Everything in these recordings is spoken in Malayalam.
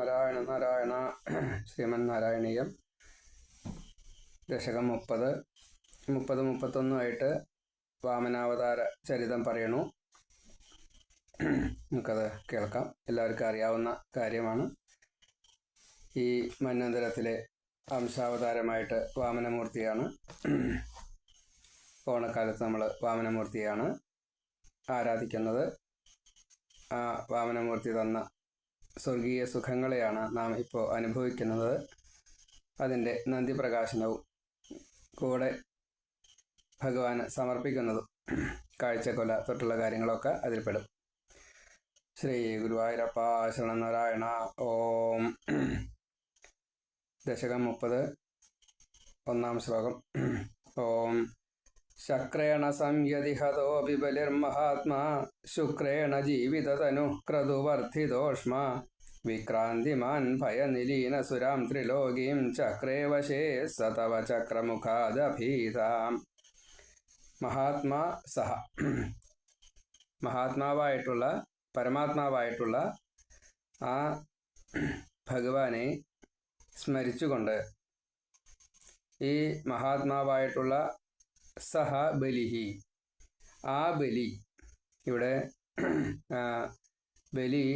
നാരായണ നാരായണ. ശ്രീമന്നാരായണീയം ദശകം 30-31 വാമനാവതാര ചരിതം പറയണു. നമുക്കത് കേൾക്കാം. എല്ലാവർക്കും അറിയാവുന്ന കാര്യമാണ്. ഈ മന്വന്തരത്തിലെ അംശാവതാരമായിട്ട് വാമനമൂർത്തിയാണ്. ഓണക്കാലത്ത് നമ്മൾ വാമനമൂർത്തിയാണ് ആരാധിക്കുന്നത്. ആ വാമനമൂർത്തി തന്ന സ്വർഗീയ സുഖങ്ങളെയാണ് നാം ഇപ്പോൾ അനുഭവിക്കുന്നത്. അതിൻ്റെ നന്ദി പ്രകാശനവും കൂടെ ഭഗവാന് സമർപ്പിക്കുന്നതും കാഴ്ചക്കൊല തൊട്ടുള്ള കാര്യങ്ങളൊക്കെ അതിൽപ്പെടും. ശ്രീ ഗുരുവായൂരപ്പ ശരണനാരായണ. ഓം. ദശകം 30 1-ാം ശ്ലോകം. ഓം ശക്രേണ സംയതിഹതോ ബലിർമഹാത്മാ ശുക്രേണ ജീവിതതനു ക്രതുവർദ്ധിതോഷ്മ വിക്രാന്തിമാൻ ഭയനിലീനസുരാം ത്രിലോകീം ചക്രേ വശേ സതവ ചക്രമുഖാദഭീതാം. മഹാത്മാ സഹ, മഹാത്മാവായിട്ടുള്ള പരമാത്മാവായിട്ടുള്ള ആ ഭഗവാനെ സ്മരിച്ചുകൊണ്ട് ഈ മഹാത്മാവായിട്ടുള്ള സഹ ബലിഹി, ആ ബലി, ഇവിടെ ബലി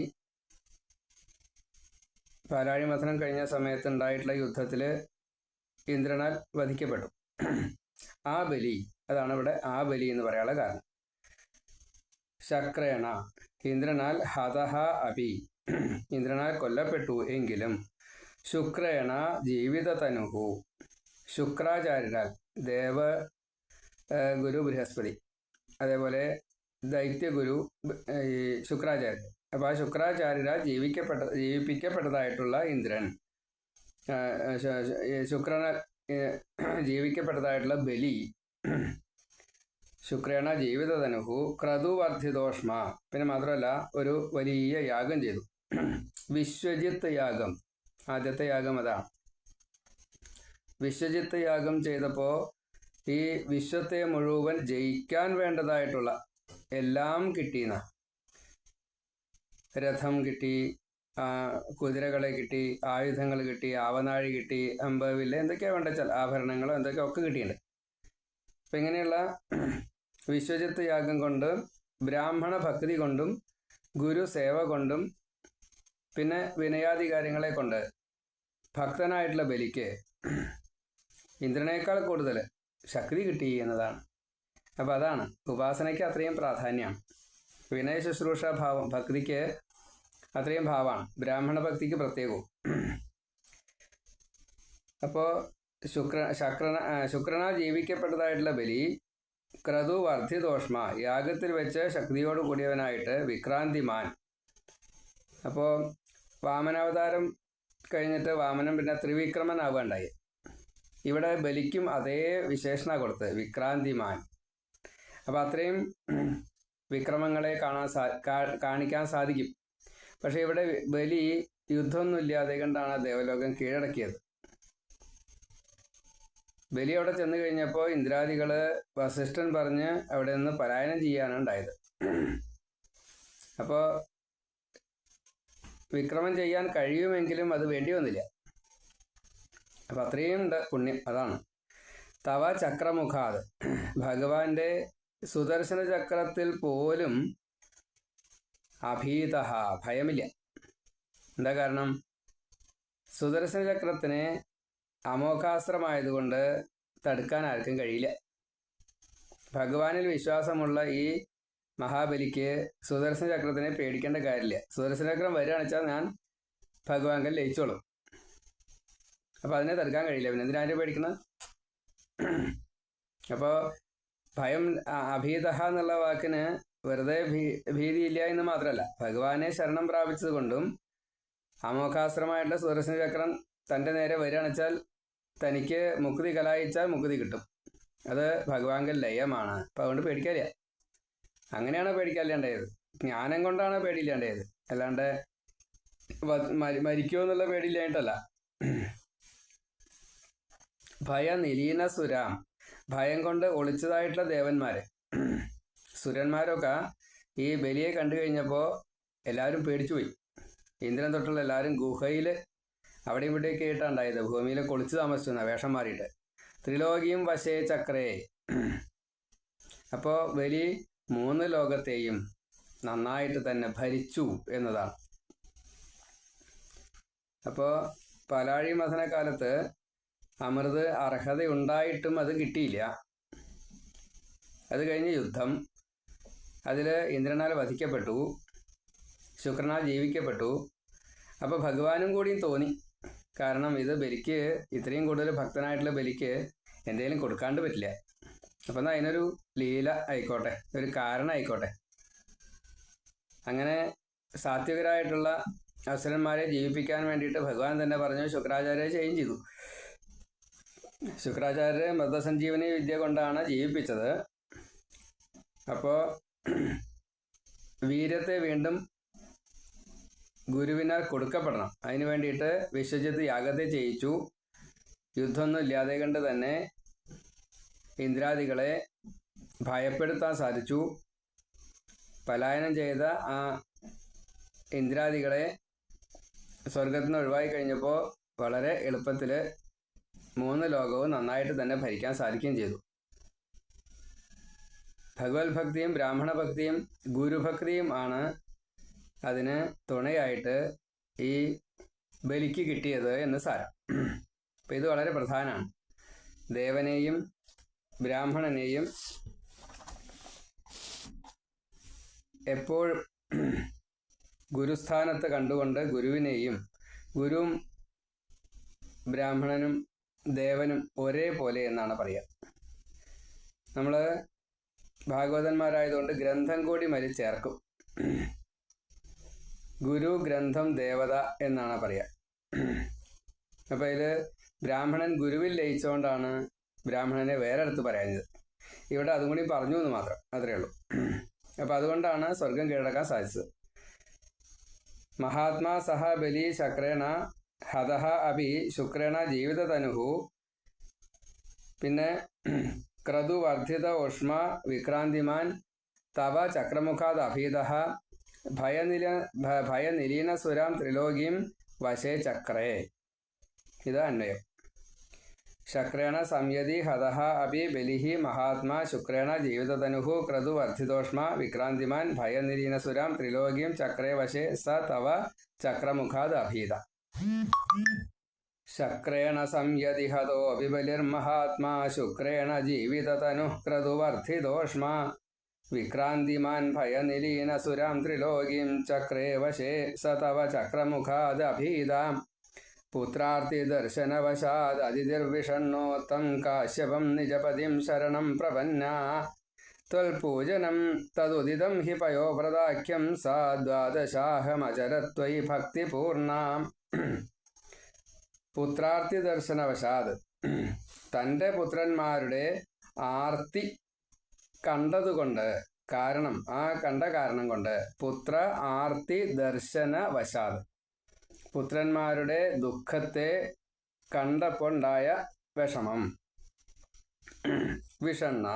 പാലാഴി മഥനം കഴിഞ്ഞ സമയത്ത് ഉണ്ടായിട്ടുള്ള യുദ്ധത്തിൽ ഇന്ദ്രനാൽ വധിക്കപ്പെട്ടു. ആ ബലി, അതാണ് ഇവിടെ ആ ബലി എന്ന് പറയാനുള്ള കാരണം. ശക്രേണ, ഇന്ദ്രനാൽ ഹതഹ അപി, ഇന്ദ്രനാൽ കൊല്ലപ്പെട്ടു എങ്കിലും ശുക്രേണ ജീവിതതനുഹു, ശുക്രാചാര്യരാൽ, ദേവ ഗുരു ബൃഹസ്പതി, അതേപോലെ ദൈത്യഗുരു ഈ ശുക്രാചാര്യർ. അപ്പോൾ ആ ശുക്രാചാര്യരാൽ ജീവിപ്പിക്കപ്പെട്ടതായിട്ടുള്ള ഇന്ദ്രൻ, ശുക്രനാൽ ജീവിക്കപ്പെട്ടതായിട്ടുള്ള ബലി, ശുക്രേണ ജീവിതതനുഹു ക്രതുവർദ്ധിതോഷ്മ. പിന്നെ മാത്രമല്ല ഒരു വലിയ യാഗം ചെയ്തു, വിശ്വജിത്ത് യാഗം. ആദ്യത്തെ യാഗം അതാണ്. വിശ്വജിത്ത് യാഗം ചെയ്തപ്പോൾ ഈ വിശ്വത്തെ മുഴുവൻ ജയിക്കാൻ വേണ്ടതായിട്ടുള്ള എല്ലാം കിട്ടിയെന്ന, രഥം കിട്ടി, കുതിരകളെ കിട്ടി, ആയുധങ്ങൾ കിട്ടി, ആവനാഴി കിട്ടി, അമ്പവില്ല, എന്തൊക്കെയാ വേണ്ട വെച്ചാൽ ആഭരണങ്ങളോ എന്തൊക്കെയോ ഒക്കെ കിട്ടിയിട്ടുണ്ട്. അപ്പം ഇങ്ങനെയുള്ള വിശ്വജിത്ത് യാഗം കൊണ്ട്, ബ്രാഹ്മണ ഭക്തി കൊണ്ടും, ഗുരു സേവ കൊണ്ടും, പിന്നെ വിനയാധികാരങ്ങളെ കൊണ്ട് ഭക്തനായിട്ടുള്ള ബലിക്ക് ഇന്ദ്രനേക്കാൾ കൂടുതൽ ശക്തി കിട്ടി എന്നതാണ്. അപ്പം അതാണ് ഉപാസനയ്ക്ക് അത്രയും പ്രാധാന്യമാണ്. വിനയ ശുശ്രൂഷ ഭാവം ഭക്തിക്ക് അത്രയും ഭാവമാണ്, ബ്രാഹ്മണ ഭക്തിക്ക് പ്രത്യേകവും. അപ്പോൾ ശുക്രനാൽ ജീവിക്കപ്പെട്ടതായിട്ടുള്ള ബലി ക്രതു വർദ്ധിതോഷ്മ, യാഗത്തിൽ വെച്ച് ശക്തിയോട് കൂടിയവനായിട്ട് വിക്രാന്തിമാൻ. അപ്പോൾ വാമനാവതാരം കഴിഞ്ഞിട്ട് വാമനൻ പിന്നെ ത്രിവിക്രമനാവുകയുണ്ടായി. ഇവിടെ ബലിക്കും അതേ വിശേഷണ കൊടുത്ത്, വിക്രാന്തിമാൻ. അപ്പം അത്രയും വിക്രമങ്ങളെ കാണിക്കാൻ സാധിക്കും. പക്ഷെ ഇവിടെ ബലി യുദ്ധമൊന്നുമില്ലാതെ കണ്ടാണ് ദേവലോകം കീഴടക്കിയത്. ബലി അവിടെ ചെന്ന് കഴിഞ്ഞപ്പോൾ ഇന്ദ്രാദികൾ വസിഷ്ഠൻ പറഞ്ഞ് അവിടെ നിന്ന് പലായനം ചെയ്യാനാണ് ഉണ്ടായത്. അപ്പോൾ വിക്രമം ചെയ്യാൻ കഴിയുമെങ്കിലും അത് വേണ്ടി വന്നില്ല. അപ്പം അത്രയും ഉണ്ട് പുണ്യം. അതാണ് തവ ചക്രമുഖാത്, ഭഗവാന്റെ സുദർശന ചക്രത്തിൽ പോലും അഭീത, ഭയമില്ല. എന്താ കാരണം? സുദർശന ചക്രത്തിന് അമോഘാസ്ത്രമായതുകൊണ്ട് തടുക്കാൻ ആർക്കും കഴിയില്ല. ഭഗവാനിൽ വിശ്വാസമുള്ള ഈ മഹാബലിക്ക് സുദർശന ചക്രത്തിനെ പേടിക്കേണ്ട കാര്യമില്ല. സുദർശന ചക്രം വരികയാണെന്ന് വെച്ചാൽ ഞാൻ ഭഗവാങ്കൽ ലയിച്ചോളും. അപ്പോൾ അതിനെ തടുക്കാൻ കഴിയില്ല. പിന്നെ എന്തിനാ പേടിക്കണം? അപ്പോൾ ഭയം, അഭീത എന്നുള്ള വാക്കിന് വെറുതെ ഭീതിയില്ല എന്ന് മാത്രമല്ല, ഭഗവാനെ ശരണം പ്രാപിച്ചത് കൊണ്ടും അമോഘാസ്ത്രമായിട്ടുള്ള സുദർശന ചക്രം തൻ്റെ നേരെ വരികയാണെന്ന് വെച്ചാൽ തനിക്ക് മുക്തി കലായിച്ചാൽ മുക്തി കിട്ടും. അത് ഭഗവാങ്കൽ ലയമാണ്. അപ്പം അതുകൊണ്ട് പേടിക്കാനില്ല. അങ്ങനെയാണ് പേടിക്കാനില്ലാണ്ടായത്. ജ്ഞാനം കൊണ്ടാണ് പേടിയില്ലാണ്ടായത്, അല്ലാണ്ട് മരിക്കുമോ എന്നുള്ള പേടിയില്ലായിട്ടല്ല. ഭയനിലീന സുരാം, ഭയം കൊണ്ട് ഒളിച്ചതായിട്ടുള്ള ദേവന്മാരെ, സുരന്മാരൊക്കെ ഈ ബലിയെ കണ്ടു കഴിഞ്ഞപ്പോൾ എല്ലാവരും പേടിച്ചു പോയി. ഇന്ദ്രൻ തൊട്ടുള്ള എല്ലാവരും ഗുഹയിൽ അവിടെയും ഇവിടെയൊക്കെ ആയിട്ടാണ് ഉണ്ടായത്. ഭൂമിയിൽ കൊളിച്ചു താമസിച്ചു വേഷം മാറിയിട്ട്. ത്രിലോകിയും വശേ ചക്രേ. അപ്പോൾ ബലി 3 ലോകത്തെയും നന്നായിട്ട് തന്നെ ഭരിച്ചു എന്നതാണ്. അപ്പോൾ പാലാഴി മഥനകാലത്ത് അമൃത് അർഹതയുണ്ടായിട്ടും അത് കിട്ടിയില്ല. അത് കഴിഞ്ഞ് യുദ്ധം, അതിൽ ഇന്ദ്രനാൽ വധിക്കപ്പെട്ടു, ശുക്രനാൽ ജീവിക്കപ്പെട്ടു. അപ്പോൾ ഭഗവാനും കൂടിയും തോന്നി, കാരണം ഇത് ബലിക്ക് ഇത്രയും കൂടുതൽ ഭക്തനായിട്ടുള്ള ബലിക്ക് എന്തെങ്കിലും കൊടുക്കാണ്ട് പറ്റില്ല. അപ്പം എന്നാൽ അതിനൊരു ലീല ആയിക്കോട്ടെ, ഒരു കാരണം ആയിക്കോട്ടെ. അങ്ങനെ സാത്വികരായിട്ടുള്ള അസുരന്മാരെ ജീവിപ്പിക്കാൻ വേണ്ടിയിട്ട് ഭഗവാൻ തന്നെ പറഞ്ഞു, ശുക്രാചാര്യ ചേഞ്ച് ചെയ്തു. ശുക്രാചാര്യരെ മൃതസഞ്ജീവനി വിദ്യ കൊണ്ടാണ് ജീവിപ്പിച്ചത്. അപ്പോൾ വീര്യത്തെ വീണ്ടും ഗുരുവിനാൽ കൊടുക്കപ്പെടണം. അതിനു വേണ്ടിയിട്ട് വിശ്വജിത്ത് യാഗത്തെ ചെയ്യിച്ചു. യുദ്ധമൊന്നും ഇല്ലാതെ കണ്ട് തന്നെ ഇന്ദ്രാദികളെ ഭയപ്പെടുത്താൻ സാധിച്ചു. പലായനം ചെയ്ത ആ ഇന്ദ്രാദികളെ സ്വർഗത്തിൽ നിന്ന് ഒഴിവായി കഴിഞ്ഞപ്പോൾ വളരെ എളുപ്പത്തിൽ 3 ലോകവും നന്നായിട്ട് തന്നെ ഭരിക്കാൻ സാധിക്കുകയും ചെയ്തു. ഭഗവത് ഭക്തിയും ബ്രാഹ്മണ ഭക്തിയും ഗുരുഭക്തിയും ആണ് അതിന് തുണയായിട്ട് ഈ ബലിക്ക് കിട്ടിയത് എന്ന് സാരം. അപ്പം ഇത് വളരെ പ്രധാനമാണ്. ദേവനെയും ബ്രാഹ്മണനെയും എപ്പോഴും ഗുരുസ്ഥാനത്ത് കണ്ടുകൊണ്ട് ഗുരുവിനെയും, ഗുരുവും ബ്രാഹ്മണനും ദേവനും ഒരേപോലെ എന്നാണ് പറയുക. നമ്മൾ ഭാഗവതന്മാരായതുകൊണ്ട് ഗ്രന്ഥം കൂടി ചേർക്കും. ഗുരു ഗ്രന്ഥം ദേവത എന്നാണ് പറയുക. അപ്പോൾ ഇതിൽ ബ്രാഹ്മണൻ ഗുരുവിൽ ലയിച്ചുകൊണ്ടാണ് ബ്രാഹ്മണനെ വേറെ അടുത്ത് പറയുന്നത്. ഇവിടെ അതും കൂടി പറഞ്ഞു എന്ന് മാത്രം, അത്രയേ ഉള്ളൂ. അപ്പം അതുകൊണ്ടാണ് സ്വർഗം കീഴടക്കാൻ സാധിച്ചത്. മഹാത്മാ സഹ ബലി ശക്രേണ ഹതഹ അഭി ശുക്രേണ ജീവിതതനുഹു. പിന്നെ ക്രതുവർദ്ധിത ഉഷ്മ വിക്രാന്തിമാൻ തവ ചക്രമുഖാത് അഭീത ഭയനിലീനസുരാം ത്രിലോകീം വശേ ചക്രേ. ഇത് അന്വയം. ശക്രേണ സംയതി ഹതഹ അഭി ബലിഹി മഹാത്മാ ശുക്രേണ ജീവിതതനുഹു ക്രതുവർദ്ധിതോഷ്മ വിക്രാന്തിമാൻ ഭയനിലീനസുരാം ത്രിലോകീം ചക്രേ വശേ സ തവ ചക്രമുഖാത് അഭീത. ശക്രേണ സംയതി ഹതോ ബലിർമഹാത്മാ ശുക്രേണ ജീവിതതനുഃ ക്രതുവർദ്ധിതോഷ്മ വിക്രാന്തിമാൻ ഭയനിലീനസുരാം ത്രിലോകീം ചക്രേ വശേ സ തവ ചക്രമുഖാത് അഭീത. പുത്രാർത്തിദർശനവശാദ് അതിഥിർവിഷണ്ണോ തം കാശ്യപം നിജപതിം ശരണം പ്രപന്ന. ത്വൽപൂജനം തദുദിതം ഹി പയോവ്രതാഖ്യം സാ ദ്വാദശാഹമചരത്വയി ഭക്തിപൂർണ. പുത്രാർത്തി ദർശനവശാദ്, തൻ്റെ പുത്രന്മാരുടെ ആർത്തി കണ്ടതുകൊണ്ട്, കാരണം ആ കണ്ട കാരണം കൊണ്ട്, പുത്ര ആർത്തി ദർശനവശാദ്, പുത്രന്മാരുടെ ദുഃഖത്തെ കണ്ടപ്പോണ്ടായ വിഷമം. വിഷണ്ണ,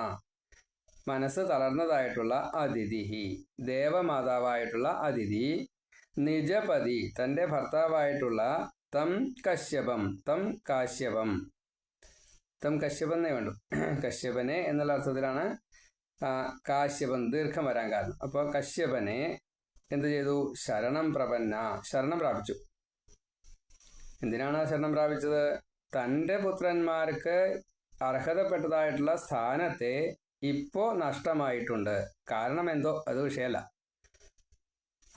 മനസ്സ് തളർന്നതായിട്ടുള്ള അതിഥി, ദേവമാതാവായിട്ടുള്ള അതിഥി, നിജപതി, തൻ്റെ ഭർത്താവായിട്ടുള്ള തം കശ്യപം, തം കാശ്യപം, തം കശ്യപം എന്നേ വേണ്ടു, കശ്യപനെ എന്നുള്ള അർത്ഥത്തിലാണ് കാശ്യപം ദീർഘം വരാൻ കാരണം. അപ്പോൾ കശ്യപനെ എന്ത് ചെയ്തു? ശരണം പ്രപന്ന, ശരണം പ്രാപിച്ചു. എന്തിനാണ് ശരണം പ്രാപിച്ചത്? തൻ്റെ പുത്രന്മാർക്ക് അർഹതപ്പെട്ടതായിട്ടുള്ള സ്ഥാനത്തെ ഇപ്പോൾ നഷ്ടമായിട്ടുണ്ട്. കാരണം എന്തോ, അത് വിഷയമല്ല,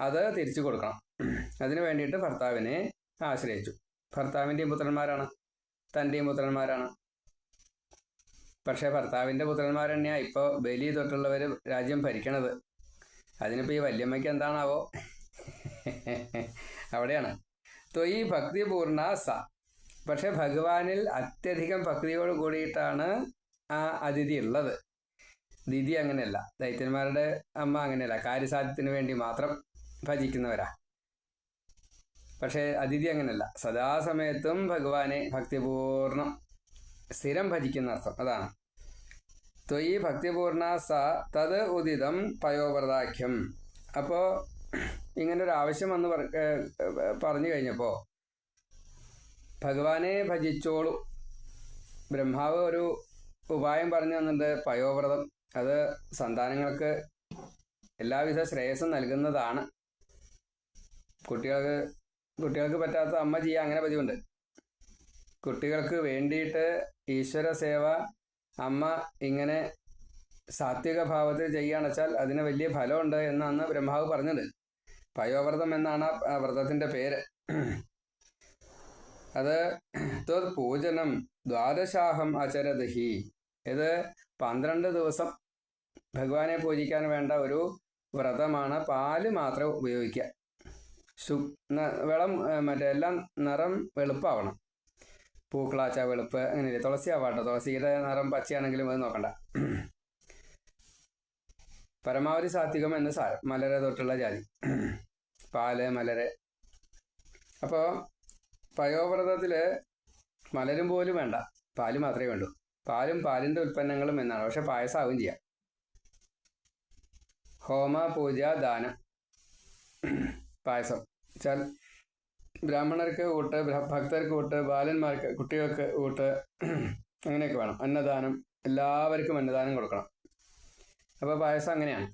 അത് തിരിച്ചു കൊടുക്കണം. അതിനു വേണ്ടിയിട്ട് ഭർത്താവിനെ ആശ്രയിച്ചു. ഭർത്താവിൻ്റെയും പുത്രന്മാരാണ്, തൻ്റെയും പുത്രന്മാരാണ്. പക്ഷേ ഭർത്താവിൻ്റെ പുത്രന്മാർ തന്നെയാണ് ഇപ്പോൾ ബലി തൊട്ടുള്ളവർ രാജ്യം ഭരിക്കണത്. അതിനിപ്പോൾ ഈ വല്യമ്മയ്ക്ക് എന്താണാവോ? അവിടെയാണ് ത്വയി ഭക്തിപൂർണ സ. പക്ഷെ ഭഗവാനിൽ അത്യധികം ഭക്തിയോട് കൂടിയിട്ടാണ് ആ അതിഥി ഉള്ളത്. ദിതി അങ്ങനെയല്ല, ദൈത്യന്മാരുടെ അമ്മ അങ്ങനെയല്ല, കാര്യസാധ്യത്തിന് വേണ്ടി മാത്രം ഭജിക്കുന്നവരാ. പക്ഷേ അതിഥി അങ്ങനെയല്ല, സദാസമയത്തും ഭഗവാനെ ഭക്തിപൂർണം സ്ഥിരം ഭജിക്കുന്ന അർത്ഥം, അതാണ്. ത്വയി ഭക്തിപൂർണ സ തത് ഉദിതം പയോവ്രതാഖ്യം. അപ്പോൾ ഇങ്ങനൊരു ആവശ്യം വന്ന് പറഞ്ഞു കഴിഞ്ഞപ്പോൾ ഭഗവാനെ ഭജിച്ചോളൂ. ബ്രഹ്മാവ് ഒരു ഉപായം പറഞ്ഞു തന്നിട്ട് പയോവ്രതം. അത് സന്താനങ്ങൾക്ക് എല്ലാവിധ ശ്രേയസ്സും നൽകുന്നതാണ്. കുട്ടികൾക്ക് പറ്റാത്ത അമ്മ ചെയ്യാൻ അങ്ങനെ പതിവുണ്ട്. കുട്ടികൾക്ക് വേണ്ടിയിട്ട് ഈശ്വര സേവ അമ്മ ഇങ്ങനെ സാത്വിക ഭാവത്തിൽ ചെയ്യുകയാണെന്ന് വെച്ചാൽ അതിന് വലിയ ഫലമുണ്ട് എന്നാണ് ബ്രഹ്മാവ് പറഞ്ഞത്. പയോവ്രതം എന്നാണ് ആ വ്രതത്തിൻ്റെ പേര്. അത് ത്വത് പൂജനം ദ്വാദശാഹം അചരദഹി. ഇത് 12 ദിവസം ഭഗവാനെ പൂജിക്കാൻ വേണ്ട ഒരു വ്രതമാണ്. പാല് മാത്രം ഉപയോഗിക്കുക. വെള്ളം എല്ലാം നിറം വെളുപ്പാവണം. പൂക്കളാച്ച വെളുപ്പ് അങ്ങനെയില്ലേ. തുളസി ആവാട്ടോ, തുളസിയുടെ നിറം പച്ചയാണെങ്കിലും അത് നോക്കണ്ട. പരമാവധി സാത്വികം എന്ന് സാരം. മലരെ തൊട്ടുള്ള ജാതി, പാല് മലര്. അപ്പോൾ പയോവ്രതത്തിൽ മലരും പോലും വേണ്ട, പാല് മാത്രമേ വേണ്ടൂ. പാലും പാലിൻ്റെ ഉൽപ്പന്നങ്ങളും എന്നാണ്. പക്ഷെ പായസമാവും ചെയ്യാം. ഹോമ പൂജ ദാനം പായസം വെച്ചാൽ ബ്രാഹ്മണർക്ക് ഊട്ട്, ഭക്തർക്ക് ഊട്ട്, ബാലന്മാർക്ക് കുട്ടികൾക്ക് ഊട്ട്, അങ്ങനെയൊക്കെ വേണം. അന്നദാനം, എല്ലാവർക്കും അന്നദാനം കൊടുക്കണം. അപ്പോൾ പായസം അങ്ങനെയാണ്.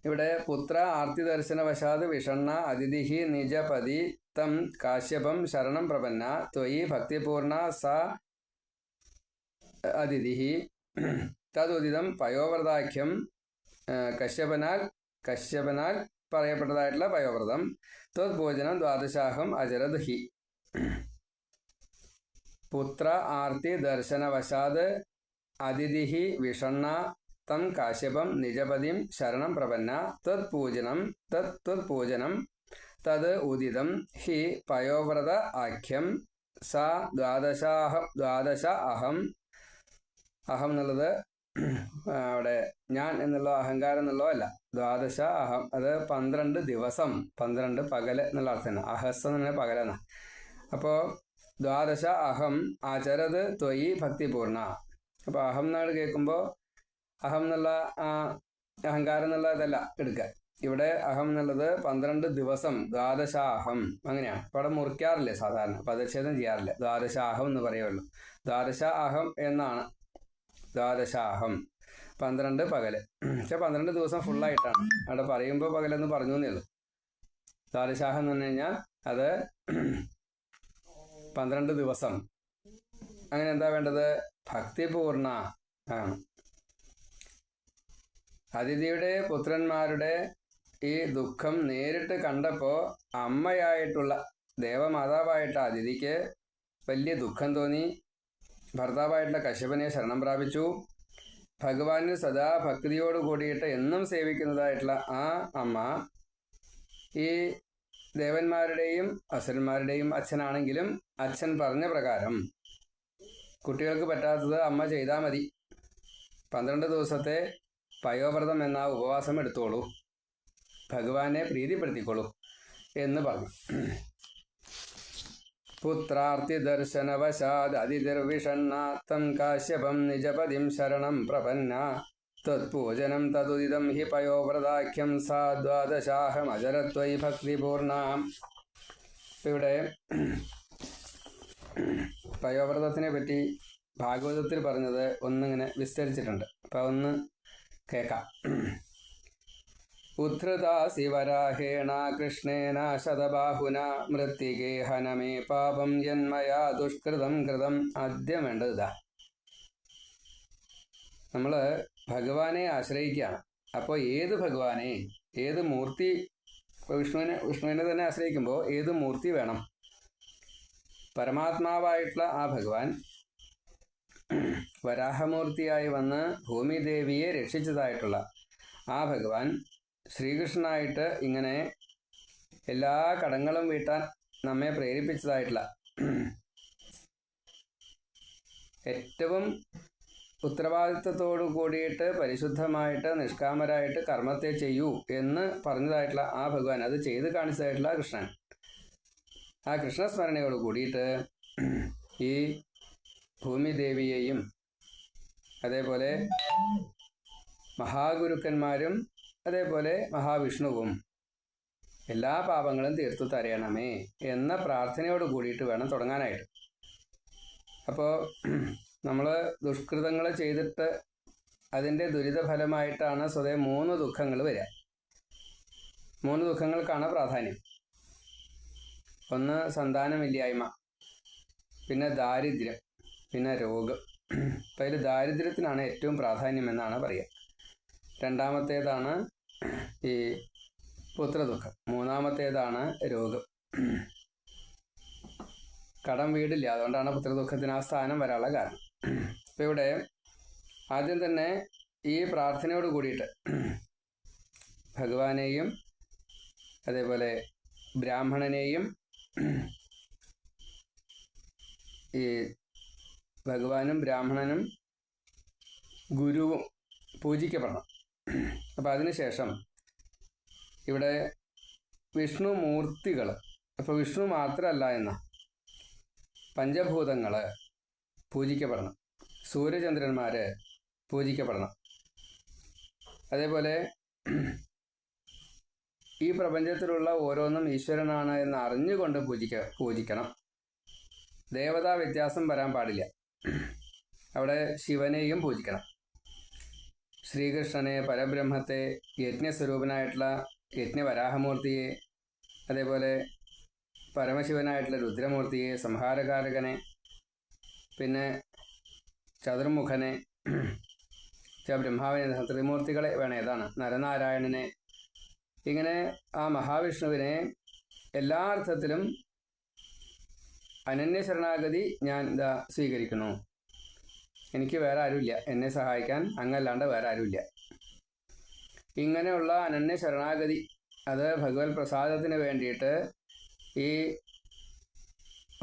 ഇവിടെ പുത്ര ആർത്തി ദർശന വശാത് വിഷണ്ണ അതിഥി നിജപതി തം കാശ്യപം ശരണം പ്രപന്ന ത്വയി ഭക്തിപൂർണ സ അതിഥി തതുദിതം പയോവ്രതാഖ്യം. കശ്യപനാൽ പറയപ്പെട്ടതായിട്ടുള്ള പയോവ്രതം. ത്വത് ഭോജനം ദ്വാദശാഹം അചരദ്. പുത്ര ആർത്തി ദർശനവശാത് അതിഥി വിഷണ്ണ തം കാശ്യപം നിജപതിം ശരണം പ്രപന്ന ത്വത് പൂജനം തത് ഉദിതം ഹി പയോവ്രത ആഖ്യം. സ ദ്വാദശ അഹം എന്നുള്ളത് അവിടെ ഞാൻ എന്നുള്ള അഹങ്കാരം എന്നുള്ളതല്ല. ദ്വാദശ അഹം അത് 12 ദിവസം, 12 പകല് എന്നുള്ള അർത്ഥമാണ്. അഹസ് എന്ന് പറഞ്ഞാൽ പകലെന്ന. അപ്പോൾ ദ്വാദശ അഹം ആചരത് ത്വയി ഭക്തിപൂർണ. അപ്പോൾ അഹം എന്നാണ് കേൾക്കുമ്പോൾ അഹം എന്നുള്ള അഹങ്കാരം എന്നുള്ള ഇതല്ല എടുക്കുക. ഇവിടെ അഹം എന്നുള്ളത് 12 ദിവസം, ദ്വാദശ അഹം അങ്ങനെയാണ്. അപ്പോൾ അവിടെ മുറിക്കാറില്ലേ സാധാരണ, പദച്ഛേദം ചെയ്യാറില്ല. ദ്വാദശ അഹം എന്ന് പറയുള്ളൂ. ദ്വാദശ അഹം എന്നാണ്. ദ്വാദശാഹം 12 പകല്. പക്ഷെ 12 ദിവസം ഫുള്ളായിട്ടാണ്. അവിടെ പറയുമ്പോൾ പകലെന്ന് പറഞ്ഞു എന്നേ ഉള്ളൂ. ദ്വാദശാഹം എന്ന് പറഞ്ഞു കഴിഞ്ഞാൽ അത് 12 ദിവസം. അങ്ങനെ എന്താ വേണ്ടത്? ഭക്തിപൂർണ ആണ്. അതിഥിയുടെ പുത്രന്മാരുടെ ഈ ദുഃഖം നേരിട്ട് കണ്ടപ്പോൾ അമ്മയായിട്ടുള്ള ദേവമാതാവായിട്ട അതിഥിക്ക് വലിയ ദുഃഖം തോന്നി. ഭർത്താവായിട്ടുള്ള കശ്യപനെ ശരണം പ്രാപിച്ചു. ഭഗവാനിൽ സദാ ഭക്തിയോട് കൂടിയിട്ട് എന്നും സേവിക്കുന്നതായിട്ടുള്ള ആ അമ്മ ഈ ദേവന്മാരുടെയും അസുരന്മാരുടെയും അച്ഛനാണെങ്കിലും അച്ഛൻ പറഞ്ഞ പ്രകാരം കുട്ടികൾക്ക് പറ്റാത്തത് അമ്മ ചെയ്താൽ മതി. 12 ദിവസത്തെ പയോവ്രതം എന്ന ഉപവാസം എടുത്തോളൂ, ഭഗവാനെ പ്രീതിപ്പെടുത്തിക്കോളൂ എന്ന് പറഞ്ഞു. പുത്രാർത്തി ദർശനവശാദ് അതിഥിർവിഷണ്ണ തം കാശ്യപം നിജപതിം ശരണം പ്രപന്ന ത്വത്പൂജനം തതുദിതം ഹി പയോവ്രതാഖ്യം. സാ ദ്വാദശാഹമചരത്വയി ഭക്തിപൂർണ. ഇവിടെ പയോവ്രതത്തിനെ പറ്റി ഭാഗവതത്തിൽ പറഞ്ഞത് ഒന്നിങ്ങനെ വിസ്തരിച്ചിട്ടുണ്ട്. അപ്പം ഒന്ന് കേൾക്കാം. ഉദ്ധൃതാസി വരാഹേണ കൃഷ്ണേന ശതബാഹുന മൃത്തികേ ഹനമേ പാപം യന്മയാ ദുഷ്കൃതം കൃതം. ആദ്യം വേണ്ടത് ഇതാ, നമ്മൾ ഭഗവാനെ ആശ്രയിക്കുകയാണ്. അപ്പോൾ ഏത് ഭഗവാനെ, ഏത് മൂർത്തി? വിഷ്ണുവിനെ തന്നെ ആശ്രയിക്കുമ്പോൾ ഏത് മൂർത്തി വേണം? പരമാത്മാവായിട്ടുള്ള ആ ഭഗവാൻ വരാഹമൂർത്തിയായി വന്ന് ഭൂമിദേവിയെ രക്ഷിച്ചതായിട്ടുള്ള ആ ഭഗവാൻ ശ്രീകൃഷ്ണനായിട്ട് ഇങ്ങനെ എല്ലാ കടങ്ങളും വീട്ടാൻ നമ്മെ പ്രേരിപ്പിച്ചതായിട്ടുള്ള ഏറ്റവും ഉത്തരവാദിത്വത്തോടു കൂടിയിട്ട് പരിശുദ്ധമായിട്ട് നിഷ്കാമരായിട്ട് കർമ്മത്തെ ചെയ്യൂ എന്ന് പറഞ്ഞതായിട്ടുള്ള ആ ഭഗവാൻ, അത് ചെയ്ത് കാണിച്ചതായിട്ടുള്ള കൃഷ്ണൻ. ആ കൃഷ്ണസ്മരണയോട് കൂടിയിട്ട് ഈ ഭൂമിദേവിയെയും അതേപോലെ മഹാഗുരുക്കന്മാരും അതേപോലെ മഹാവിഷ്ണുവും എല്ലാ പാപങ്ങളും തീർത്തു തരയണമേ എന്ന പ്രാർത്ഥനയോട് കൂടിയിട്ട് വേണം തുടങ്ങാനായിട്ട്. അപ്പോൾ നമ്മൾ ദുഷ്കൃതങ്ങൾ ചെയ്തിട്ട് അതിൻ്റെ ദുരിതഫലമായിട്ടാണ് സ്വതവേ 3 ദുഃഖങ്ങൾ വരിക. 3 ദുഃഖങ്ങൾക്കാണ് പ്രാധാന്യം. ഒന്ന് സന്താനമില്ലായ്മ, പിന്നെ ദാരിദ്ര്യം, പിന്നെ രോഗം. അപ്പം അതിൽ ദാരിദ്ര്യത്തിനാണ് ഏറ്റവും പ്രാധാന്യം എന്നാണ് പറയുക. രണ്ടാമത്തേതാണ് ഈ പുത്രദുഃഖം. മൂന്നാമത്തേതാണ് രോഗം. കടം വീടില്ല, അതുകൊണ്ടാണ് പുത്രദുഃഖത്തിന് ആ സ്ഥാനം വരാനുള്ള കാരണം. അപ്പം ഇവിടെ ആദ്യം തന്നെ ഈ പ്രാർത്ഥനയോട് കൂടിയിട്ട് ഭഗവാനെയും അതേപോലെ ബ്രാഹ്മണനെയും ഈ ഭഗവാനും ബ്രാഹ്മണനും ഗുരുവും പൂജിക്കപ്പെടണം. അപ്പം അതിനുശേഷം ഇവിടെ വിഷ്ണു മൂർത്തികൾ, അപ്പോൾ വിഷ്ണു മാത്രമല്ല എന്ന പഞ്ചഭൂതങ്ങൾ പൂജിക്കപ്പെടണം. സൂര്യചന്ദ്രന്മാർ പൂജിക്കപ്പെടണം. അതേപോലെ ഈ പ്രപഞ്ചത്തിലുള്ള ഓരോന്നും ഈശ്വരനാണ് എന്ന് അറിഞ്ഞുകൊണ്ട് പൂജിക്കണം. ദേവതാ വ്യത്യാസം വരാൻ പാടില്ല. അവിടെ ശിവനെയും പൂജിക്കണം. ശ്രീകൃഷ്ണനെ, പരബ്രഹ്മത്തെ, യജ്ഞസ്വരൂപനായിട്ടുള്ള യജ്ഞവരാഹമൂർത്തിയെ, അതേപോലെ പരമശിവനായിട്ടുള്ള രുദ്രമൂർത്തിയെ, സംഹാരകാരകനെ, പിന്നെ ചതുർമുഖനെ, ബ്രഹ്മാവിനെ, ത്രിമൂർത്തികളെ വേണം. ഏതാണ് നരനാരായണനെ. ഇങ്ങനെ ആ മഹാവിഷ്ണുവിനെ എല്ലാ അർത്ഥത്തിലും അനന്യശരണാഗതി ഞാൻ സ്വീകരിക്കുന്നു. എനിക്ക് വേറെ ആരുമില്ല, എന്നെ സഹായിക്കാൻ അങ്ങല്ലാണ്ട് വേറെ ആരുമില്ല. ഇങ്ങനെയുള്ള അനന്യശരണാഗതി, അത് ഭഗവത് പ്രസാദത്തിന് വേണ്ടിയിട്ട് ഈ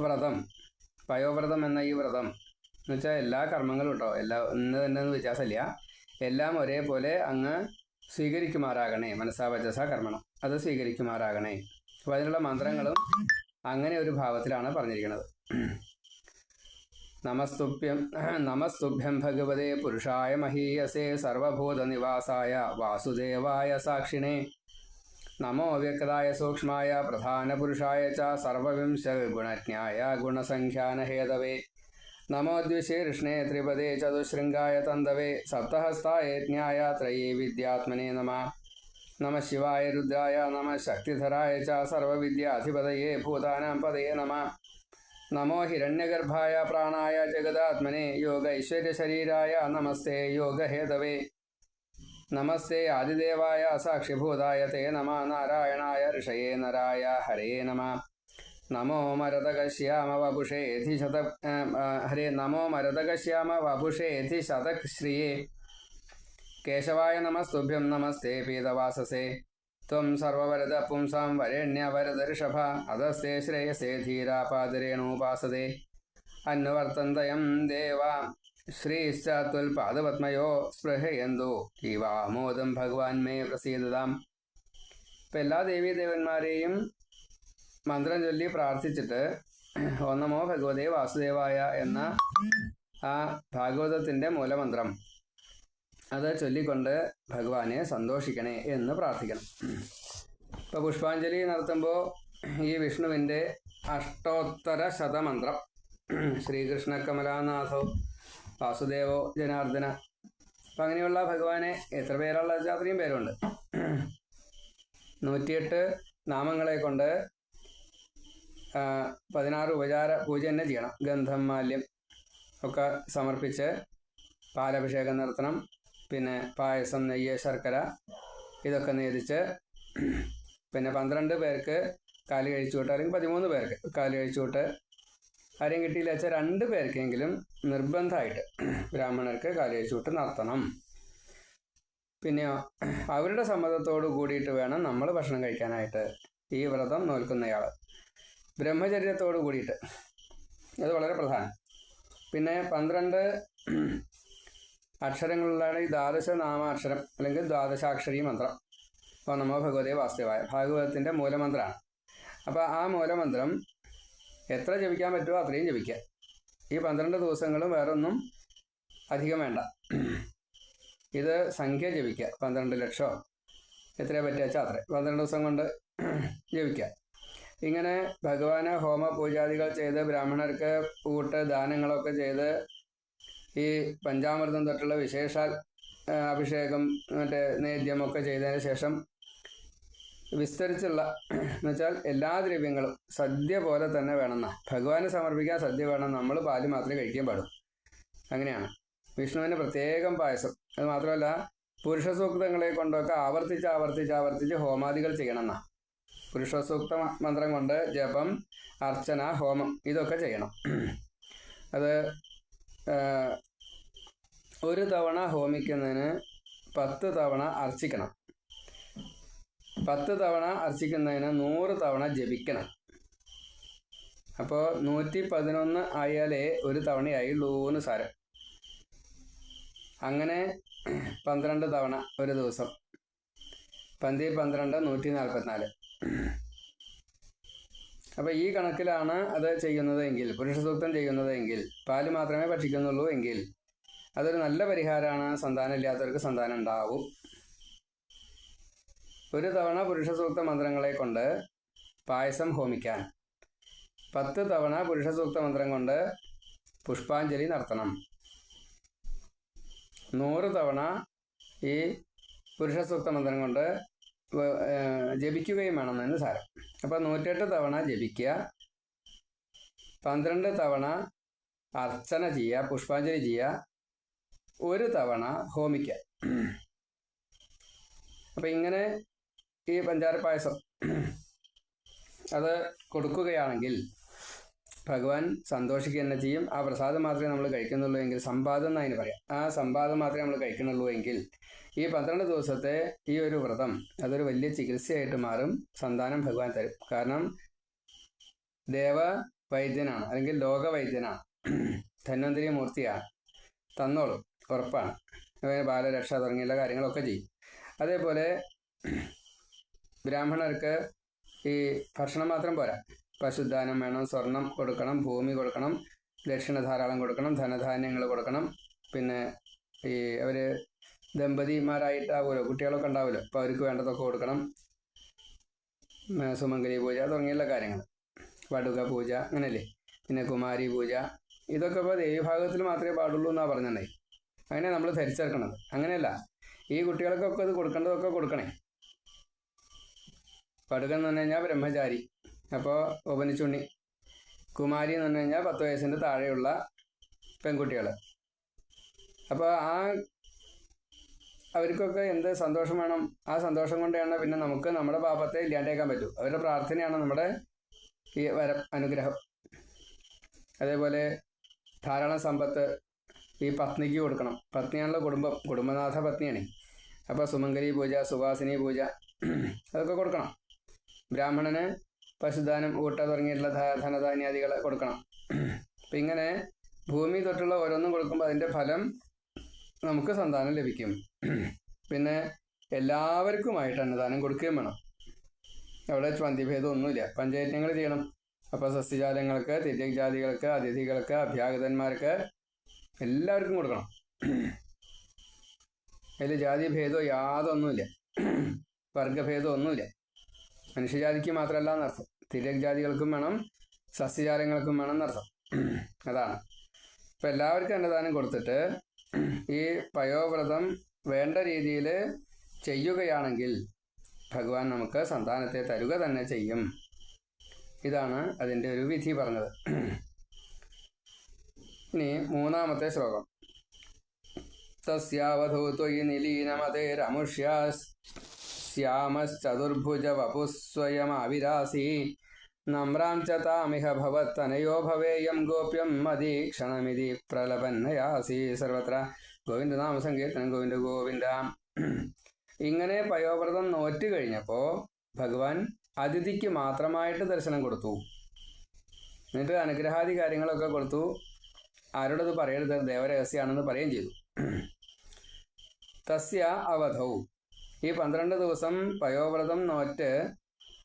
വ്രതം, പയോവ്രതം എന്ന ഈ വ്രതം എന്ന് വെച്ചാൽ എല്ലാ കർമ്മങ്ങളും കേട്ടോ, ഇന്ന് തന്നെ ഒന്നും വ്യത്യാസമില്ല, എല്ലാം ഒരേപോലെ അങ്ങ് സ്വീകരിക്കുമാറാകണേ. മനസ്സാ വചസാ കർമ്മണം, അത് സ്വീകരിക്കുമാറാകണേ. അപ്പോൾ അതിനുള്ള മന്ത്രങ്ങളും അങ്ങനെ ഒരു ഭാവത്തിലാണ് പറഞ്ഞിരിക്കുന്നത്. നമസ്തുഭ്യം ഭഗവതേ പുരുഷായ മഹീയസേ സർവഭൂതനിവാസായ വാസുദേവായ സാക്ഷിണേ നമോ വ്യക്തായ സൂക്ഷ്മായ പ്രധാനപുരുഷായ ച സർവവിംശൽ ഗുണജ്ഞായ ഗുണസംഖ്യാനഹേതവേ നമോ ദ്വിശീർഷ്ണേ ത്രിപദേ ചതുശൃംഗായ തന്തവേ സപ്തഹസ്തായ ജ്ഞായ ത്രയേ വിദ്യാത്മനേ നമഃ. നമഃ ശിവായ രുദ്രായ നമഃ ശക്തിധരായ ച സർവവിദ്യാധിപതയേ ഭൂതാനാം പതയേ നമഃ. നമോ ഹിരണ്യഗർഭായ പ്രാണായ ജഗദാത്മനെ യോഗ ഐശ്വര്യശരീരായ നമസ്തേ യോഗഹേതവേ. നമസ്തേ ആദിദേവായ സാക്ഷിഭൂതായ തേ നമഃ. നാരായണായ ഋഷയേ നരായ ഹരേ നമഃ. നമോ മരതകശ്യാമ വപുഷേധി നമോ മരതകശ്യാമ വപുഷേധി ശതശ്രിയേ കേശവായ നമസ്തുഭ്യം നമസ്തേ പീതവാസസേ ത്വം സർവവരദ പുംസാം വരേണ്യവരദ ഋഷഭ അധസ്തേ ശ്രേയസേ ധീരാപാദരേണുപാസതേ അന്വർത്തന്തയം ദേവാ ശ്രീശ്ച ത്വൽപാദപത്മയോ സ്പൃഹയന്തോ ജീവാമോദം ഭഗവാൻ മേ പ്രസീദതാം. ഇപ്പം എല്ലാ ദേവീദേവന്മാരെയും മന്ത്രം ചൊല്ലി പ്രാർത്ഥിച്ചിട്ട് ഓം നമോ ഭഗവതേ വാസുദേവായ എന്ന ആ ഭാഗവതത്തിൻ്റെ മൂലമന്ത്രം അത് ചൊല്ലിക്കൊണ്ട് ഭഗവാനെ സന്തോഷിക്കണേ എന്ന് പ്രാർത്ഥിക്കണം. ഇപ്പോൾ പുഷ്പാഞ്ജലി നടത്തുമ്പോൾ ഈ വിഷ്ണുവിൻ്റെ അഷ്ടോത്തര ശതമന്ത്രം ശ്രീകൃഷ്ണ കമലാനാഥോ വാസുദേവോ ജനാർദ്ദന. അപ്പം അങ്ങനെയുള്ള ഭഗവാനെ എത്ര പേരുള്ള അത്രയും പേരുണ്ട്. 108 നാമങ്ങളെ കൊണ്ട് 16 ഉപചാര പൂജ തന്നെ ചെയ്യണം. ഗന്ധം, മാല്യം ഒക്കെ സമർപ്പിച്ച് പാലഭിഷേകം നടത്തണം. പിന്നെ പായസം, നെയ്യ്, ശർക്കര ഇതൊക്കെ നേദിച്ച് പിന്നെ 12 പേർക്ക് കാല് കഴിച്ചുവിട്ട്, അല്ലെങ്കിൽ 13 പേർക്ക് കാല് കഴിച്ചുവിട്ട്, ആരെയും കിട്ടിയില്ല വെച്ചാൽ 2 പേർക്കെങ്കിലും നിർബന്ധമായിട്ട് ബ്രാഹ്മണർക്ക് കാല് കഴിച്ചുവിട്ട് നടത്തണം. പിന്നെയോ അവരുടെ സമ്മതത്തോടു കൂടിയിട്ട് വേണം നമ്മൾ ഭക്ഷണം കഴിക്കാനായിട്ട്. ഈ വ്രതം നോൽക്കുന്നയാൾ ബ്രഹ്മചര്യത്തോടു കൂടിയിട്ട്, അത് വളരെ പ്രധാനം. പിന്നെ 12 അക്ഷരങ്ങളുള്ള ഈ 12 നാമാക്ഷരം അല്ലെങ്കിൽ 12 മന്ത്രം. അപ്പോൾ നമോ ഭഗവതേ വാസുദേവായ ഭാഗവതത്തിൻ്റെ മൂലമന്ത്രമാണ്. അപ്പോൾ ആ മൂലമന്ത്രം എത്ര ജപിക്കാൻ പറ്റുമോ അത്രയും ജപിക്കുക. ഈ 12 ദിവസങ്ങളും വേറൊന്നും അധികം വേണ്ട. ഇത് സംഖ്യ ജപിക്കുക. 12 ലക്ഷമോ എത്രയാ പറ്റുക അത്ര 12 ദിവസം കൊണ്ട് ജപിക്കുക. ഇങ്ങനെ ഭഗവാന് ഹോമ പൂജാദികൾ ചെയ്ത് ബ്രാഹ്മണർക്ക് ഊട്ട് ദാനങ്ങളൊക്കെ ചെയ്ത് ഈ പഞ്ചാമൃതം തൊട്ടുള്ള വിശേഷാൽ അഭിഷേകം മറ്റേ നേദ്യമൊക്കെ ചെയ്തതിന് ശേഷം വിസ്തരിച്ചുള്ള എന്ന് വെച്ചാൽ എല്ലാ ദ്രവ്യങ്ങളും സദ്യ പോലെ തന്നെ വേണമെന്ന ഭഗവാന് സമർപ്പിക്കാൻ സദ്യ വേണം. നമ്മൾ പാല് മാത്രമേ കഴിക്കാൻ പാടും. അങ്ങനെയാണ്. വിഷ്ണുവിന് പ്രത്യേകം പായസം. അത് മാത്രമല്ല പുരുഷ സൂക്തങ്ങളെ കൊണ്ടൊക്കെ ആവർത്തിച്ച് ഹോമാദികൾ ചെയ്യണമെന്നാ. പുരുഷ സൂക്ത മന്ത്രം കൊണ്ട് ജപം, അർച്ചന, ഹോമം ഇതൊക്കെ ചെയ്യണം. അത് ഒരു തവണ ഹോമിക്കുന്നതിന് 10 തവണ അർച്ചിക്കണം. 10 തവണ അർച്ചിക്കുന്നതിന് 100 തവണ ജപിക്കണം. അപ്പോൾ 111 ആയാലേ ഒരു തവണയായുള്ളൂ എന്ന് സാരം. അങ്ങനെ 12 തവണ ഒരു ദിവസം. 12 144. അപ്പോൾ ഈ കണക്കിലാണ് അത് ചെയ്യുന്നതെങ്കിൽ, പുരുഷ സൂക്തം ചെയ്യുന്നതെങ്കിൽ, പാല് മാത്രമേ ഭക്ഷിക്കുന്നുള്ളൂ എങ്കിൽ അതൊരു നല്ല പരിഹാരമാണ്. സന്താനം ഇല്ലാത്തവർക്ക് സന്താനം ഉണ്ടാവും. ഒരു തവണ പുരുഷ സൂക്ത മന്ത്രങ്ങളെ കൊണ്ട് പായസം ഹോമിക്കാൻ, 10 തവണ പുരുഷ സൂക്ത മന്ത്രം കൊണ്ട് പുഷ്പാഞ്ജലി നടത്തണം. 100 തവണ ഈ പുരുഷ സൂക്ത മന്ത്രം കൊണ്ട് ജപിക്കുകയും വേണമെന്ന് സാരം. അപ്പോൾ 108 തവണ ജപിക്കുക, 12 തവണ അർച്ചന ചെയ്യുക, പുഷ്പാഞ്ജലി ചെയ്യുക, 1 തവണ ഹോമിക്കുക. അപ്പം ഇങ്ങനെ ഈ പഞ്ചാര പായസം അത് കൊടുക്കുകയാണെങ്കിൽ ഭഗവാൻ സന്തോഷിക്കുക തന്നെ ചെയ്യും. ആ പ്രസാദം മാത്രമേ നമ്മൾ കഴിക്കുന്നുള്ളൂ എങ്കിൽ, സമ്പാദം എന്ന് അതിന് പറയാം, ആ സമ്പാദം മാത്രമേ നമ്മൾ കഴിക്കുന്നുള്ളൂ എങ്കിൽ ഈ 12 ദിവസത്തെ ഈ ഒരു വ്രതം അതൊരു വലിയ ചികിത്സയായിട്ട് മാറും. സന്താനം ഭഗവാൻ തരും. കാരണം ദേവവൈദ്യനാണ്, അല്ലെങ്കിൽ ലോകവൈദ്യനാണ്, ധന്വന്തരി മൂർത്തിയാണ്. തന്നോളും, ഉറപ്പാണ്. ബാലരക്ഷ തുടങ്ങിയുള്ള കാര്യങ്ങളൊക്കെ ചെയ്യും. അതേപോലെ ബ്രാഹ്മണർക്ക് ഈ ഭക്ഷണം മാത്രം പോരാ, പശുദാനം വേണം, സ്വർണം കൊടുക്കണം, ഭൂമി കൊടുക്കണം, ദക്ഷിണ ധാരാളം കൊടുക്കണം, ധനധാന്യങ്ങൾ കൊടുക്കണം. പിന്നെ ഈ അവർ ദമ്പതിമാരായിട്ടാവുമല്ലോ, കുട്ടികളൊക്കെ ഉണ്ടാവുമല്ലോ, അപ്പോൾ അവർക്ക് വേണ്ടതൊക്കെ കൊടുക്കണം. സുമംഗലി പൂജ തുടങ്ങിയുള്ള കാര്യങ്ങൾ, വടുക പൂജ, അങ്ങനെയല്ലേ. പിന്നെ കുമാരി പൂജ, ഇതൊക്കെ ഇപ്പോൾ ദേവീഭാഗത്തിൽ മാത്രമേ പാടുള്ളൂ എന്നാണ് പറഞ്ഞിട്ടുണ്ടായി. അങ്ങനെ നമ്മൾ ധരിച്ചേർക്കണത്. അങ്ങനെയല്ല, ഈ കുട്ടികൾക്കൊക്കെ ഇത് കൊടുക്കേണ്ടതൊക്കെ കൊടുക്കണേ. വടുക എന്ന് പറഞ്ഞു കഴിഞ്ഞാൽ ബ്രഹ്മചാരി, അപ്പോൾ ഉപനിച്ചുണ്ണി. കുമാരി എന്ന് പറഞ്ഞു കഴിഞ്ഞാൽ 10 വയസ്സിൻ്റെ താഴെയുള്ള പെൺകുട്ടികൾ. അപ്പോൾ അവർക്കൊക്കെ എന്ത് സന്തോഷം വേണം, ആ സന്തോഷം കൊണ്ടാണ് പിന്നെ നമുക്ക് നമ്മുടെ പാപത്തെ ഇല്ലാണ്ടേക്കാൻ പറ്റൂ. അവരുടെ പ്രാർത്ഥനയാണ് നമ്മുടെ ഈ വരം, അനുഗ്രഹം. അതേപോലെ ധാരാളം സമ്പത്ത് ഈ പത്നിക്ക് കൊടുക്കണം. പത്നിയാണല്ലോ കുടുംബനാഥ പത്നിയാണ്. അപ്പോൾ സുമംഗലി പൂജ, സുവാസിനി പൂജ അതൊക്കെ കൊടുക്കണം. ബ്രാഹ്മണന് പശുദാനം, ഊട്ട തുടങ്ങിയിട്ടുള്ള ധനധാന്യാദികൾ കൊടുക്കണം. അപ്പം ഇങ്ങനെ ഭൂമി തൊട്ടുള്ള ഓരോന്നും കൊടുക്കുമ്പോൾ അതിൻ്റെ ഫലം നമുക്ക് സന്താനം ലഭിക്കും. പിന്നെ എല്ലാവർക്കുമായിട്ട് അന്നദാനം കൊടുക്കുകയും വേണം. അവിടെ പന്തിഭേദം ഒന്നുമില്ല, പഞ്ചയജ്ഞങ്ങൾ ചെയ്യണം. അപ്പോൾ സസ്യജാലങ്ങൾക്ക്, തിര്യജാതികൾക്ക്, അതിഥികൾക്ക്, അഭ്യാഗതന്മാർക്ക് എല്ലാവർക്കും കൊടുക്കണം. അതിൽ ജാതിഭേദമോ യാതൊന്നുമില്ല, വർഗഭേദം ഒന്നുമില്ല. മനുഷ്യജാതിക്ക് മാത്രമല്ല എന്നർത്ഥം, തിര്യജാതികൾക്കും വേണം, സസ്യജാലങ്ങൾക്കും വേണം എന്നർത്ഥം. അതാണ്. അപ്പം എല്ലാവർക്കും അന്നദാനം കൊടുത്തിട്ട് ഈ പയോവ്രതം വേണ്ട രീതിയിൽ ചെയ്യുകയാണെങ്കിൽ ഭഗവാൻ നമുക്ക് സന്താനത്തെ തരുക തന്നെ ചെയ്യും. ഇതാണ് അതിൻ്റെ ഒരു വിധി പറഞ്ഞത്. ഇനി 3-ാമത്തെ ശ്ലോകം. തസ്യാവധൂ ത്വയി നിലീനമതേരമുഷ്യാശ്യാമശ്ചതുർഭുജ വപുസ്വയമാവിരാസി നമ്രാം ച താമിഹ ഭവത്തനയോ ഭവേയം ഗോപ്യം മദീക്ഷണമിതി പ്രലപന്നയാസി. സർവത്ര ഗോവിന്ദനാമ സങ്കീർത്തനം. ഗോവിന്ദ ഗോവിന്ദ. ഇങ്ങനെ പയോവ്രതം നോറ്റ് കഴിഞ്ഞപ്പോൾ ഭഗവാൻ അതിഥിക്ക് മാത്രമായിട്ട് ദർശനം കൊടുത്തു. എന്നിട്ട് അനുഗ്രഹാദി കാര്യങ്ങളൊക്കെ കൊടുത്തു. ആരോടത് പറയരുത്, ദേവരഹസ്യമാണെന്ന് പറയുകയും ചെയ്തു. തസ്യ അവധൗ, ഈ 12 ദിവസം പയോവ്രതം നോറ്റ്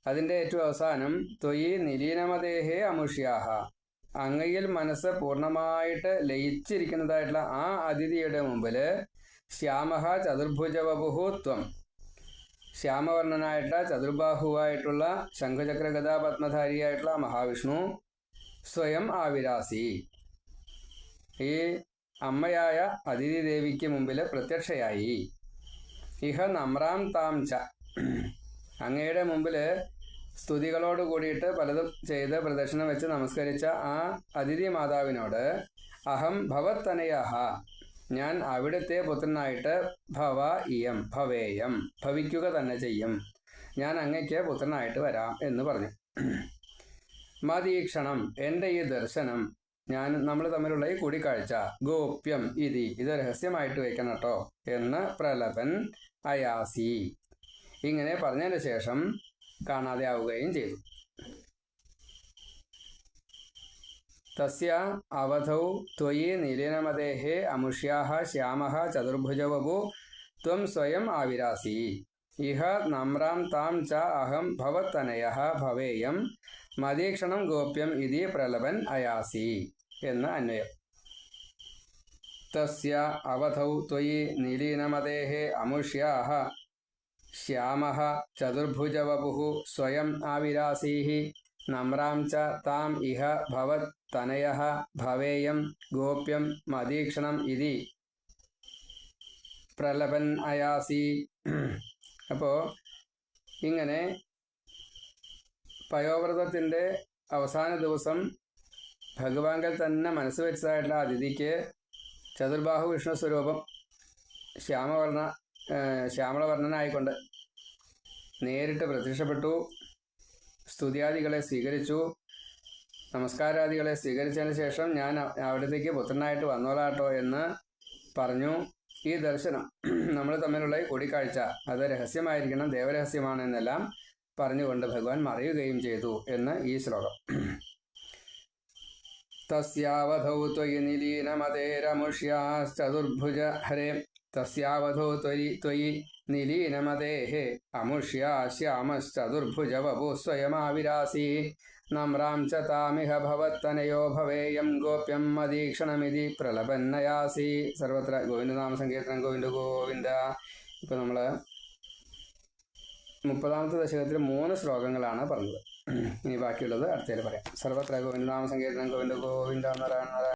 അതിൻ്റെ ഏറ്റവും അവസാനം ത്വയി നിലീനമതേഹേ അമുഷ്യാഹ, അങ്ങയിൽ മനസ്സ് പൂർണ്ണമായിട്ട് ലയിച്ചിരിക്കുന്നതായിട്ടുള്ള ആ അതിഥിയുടെ മുമ്പിൽ ശ്യാമഹ ചതുർഭുജ വപുഹു ത്വം, ശ്യാമവർണ്ണനായിട്ടുള്ള ചതുർബാഹുവായിട്ടുള്ള ശംഖചക്ര ഗദാപത്മധാരിയായിട്ടുള്ള മഹാവിഷ്ണു സ്വയം ആവിരാസി. ഈ അമ്മയായ അതിഥി ദേവിക്ക് മുമ്പിൽ പ്രത്യക്ഷയായി. ഇഹ നമ്രാം താം ച, അങ്ങയുടെ മുമ്പിൽ സ്തുതികളോട് കൂടിയിട്ട് പലതും ചെയ്ത് പ്രദക്ഷിണം വെച്ച് നമസ്കരിച്ച ആ അതിഥി മാതാവിനോട് അഹം ഭവത്തനയഹ, ഞാൻ അവിടുത്തെ പുത്രനായിട്ട് ഭവ ഇയം ഭവേയം, ഭവിക്കുക തന്നെ ചെയ്യും, ഞാൻ അങ്ങയ്ക്ക് പുത്രനായിട്ട് വരാം എന്ന് പറഞ്ഞു. മതീക്ഷണം, എൻ്റെ ഈ ദർശനം, നമ്മൾ തമ്മിലുള്ള ഈ കൂടിക്കാഴ്ച, ഗോപ്യം ഇത് രഹസ്യമായിട്ട് വെക്കണം കേട്ടോ എന്ന് പ്രലപൻ അയാസി, ഇങ്ങനെ പറഞ്ഞതിന് ശേഷം കാണാതെ ആവുകയും ചെയ്തു. തസ്യ അവധൗ ത്വയി നിലീനമതേഃ അമുഷ്യാഃ ശ്യാമഃ ചതുർഭുജവപു ത്വം സ്വയം ആവിരാസി. ഇഹ നമ്രാം താം ച അഹം ഭവത്തനയഃ ഭവേയം മതീക്ഷണം ഗോപ്യം ഇതി പ്രലപൻ അയാസി എന്ന് അന്വയം. തസ്യ അവധൗ ത്വയി നിലീനമതേഃ അമുഷ്യാഃ ശ്യാമഃ ചതുർഭുജവപുഃ സ്വയം ആവിരാസീഃ നമ്രാം ച താം ഇഹ ഭവത്തനയഃ ഭവേയം ഗോപ്യം മതീക്ഷണം ഇതി പ്രലപൻ അയാസി. അപ്പോൾ ഇങ്ങനെ പയോവ്രതത്തിൻ്റെ അവസാന ദിവസം ഭഗവാങ്കൽ തന്നെ മനസ്സ് വെച്ചതായിട്ടുള്ള അതിഥിക്ക് ചതുർബാഹു വിഷ്ണു സ്വരൂപം ശ്യാമളവർണ്ണനായിക്കൊണ്ട് നേരിട്ട് പ്രത്യക്ഷപ്പെട്ടു. സ്തുതിയാദികളെ സ്വീകരിച്ചു. നമസ്കാരാദികളെ സ്വീകരിച്ചതിന് ശേഷം ഞാൻ അവിടത്തേക്ക് പുത്രനായിട്ട് വന്നോളാട്ടോ എന്ന് പറഞ്ഞു. ഈ ദർശനം, നമ്മൾ തമ്മിലുള്ള ഈ കൂടിക്കാഴ്ച, അത് രഹസ്യമായിരിക്കണം, ദേവരഹസ്യമാണ് എന്നെല്ലാം പറഞ്ഞുകൊണ്ട് ഭഗവാൻ മറയുകയും ചെയ്തു എന്ന് ഈ ശ്ലോകം. തസ്യാവധൗ ത്വയി നിലീനമതേരമുഷ്യാശ്ചതുർഭുജ ഹരേ തസ്യാവധൗ ത്വയി നിലീനമതേഃ അമുഷ്യാ ശ്യാമശ്ചതുർഭുജവപു സ്വയമാവിരാസി നമ്രാം ച താമിഹ ഭവത്തനയോ ഭവേയം ഗോപ്യം മതീക്ഷണമിതി പ്രലപന്നയാസി. സർവത്ര ഗോവിന്ദനാമ സങ്കീർത്തനം. ഗോവിന്ദ ഗോവിന്ദ. ഇപ്പം നമ്മൾ 30ാമത്തെ ദശകത്തിൽ 3 ശ്ലോകങ്ങളാണ് പറഞ്ഞത്. ഇനി ബാക്കിയുള്ളത് അടുത്തതിൽ പറയാം. സർവത്ര ഗോവിന്ദനാമ സങ്കീർത്തനം. ഗോവിന്ദ ഗോവിന്ദ. നാരായണ നാരായണ.